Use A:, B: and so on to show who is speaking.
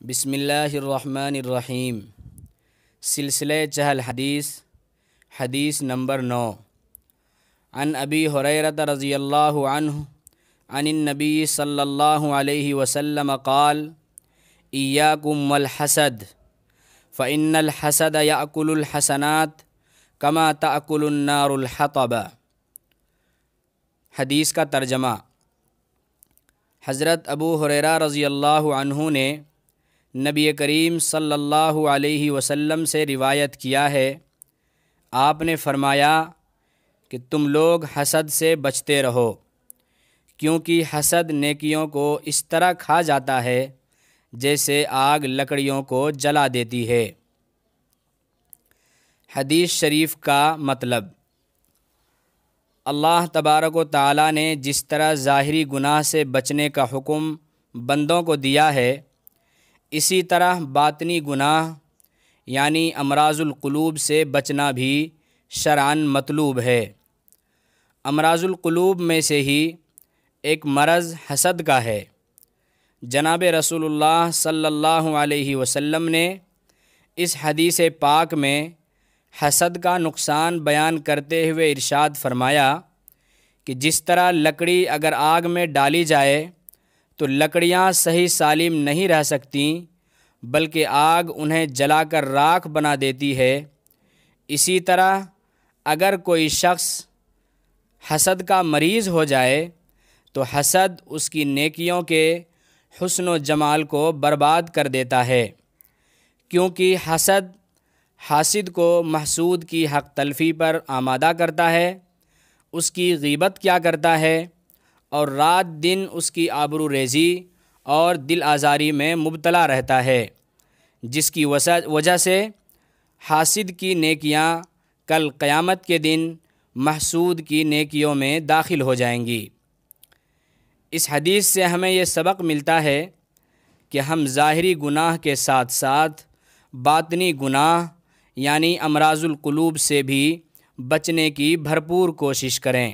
A: بسم اللہ الرحمن الرحیم۔ سلسلہ چہل حدیث نمبر 9۔ عن ابی ہریرہ رضی اللہ عنہ عن النبی صلی اللہ علیہ وسلم قال ایاکم والحسد فإن الحسد یأکل الحسنات کما تأکل النار الحطب۔ حدیث کا ترجمہ۔ حضرت ابو ہریرہ رضی اللہ عنہ نے نبی کریم صلی اللہ علیہ وسلم سے روایت کیا ہے، آپ نے فرمایا کہ تم لوگ حسد سے بچتے رہو، کیونکہ حسد نیکیوں کو اس طرح کھا جاتا ہے جیسے آگ لکڑیوں کو جلا دیتی ہے۔ حدیث شریف کا مطلب۔ اللہ تبارک و تعالیٰ نے جس طرح ظاہری گناہ سے بچنے کا حکم بندوں کو دیا ہے، اسی طرح باطنی گناہ یعنی امراض القلوب سے بچنا بھی شرعاً مطلوب ہے۔ امراض القلوب میں سے ہی ایک مرض حسد کا ہے۔ جناب رسول اللہ صلی اللہ علیہ وسلم نے اس حدیث پاک میں حسد کا نقصان بیان کرتے ہوئے ارشاد فرمایا کہ جس طرح لکڑی اگر آگ میں ڈالی جائے تو لکڑیاں صحیح سالم نہیں رہ سکتیں بلکہ آگ انہیں جلا کر راکھ بنا دیتی ہے، اسی طرح اگر کوئی شخص حسد کا مریض ہو جائے تو حسد اس کی نیکیوں کے حسن و جمال کو برباد کر دیتا ہے، کیونکہ حسد حاسد کو محسود کی حق تلفی پر آمادہ کرتا ہے، اس کی غیبت کیا کرتا ہے اور رات دن اس کی آبرو ریزی اور دل آزاری میں مبتلا رہتا ہے، جس کی وجہ سے حاسد کی نیکیاں کل قیامت کے دن محسود کی نیکیوں میں داخل ہو جائیں گی۔ اس حدیث سے ہمیں یہ سبق ملتا ہے کہ ہم ظاہری گناہ کے ساتھ ساتھ باطنی گناہ یعنی امراض القلوب سے بھی بچنے کی بھرپور کوشش کریں۔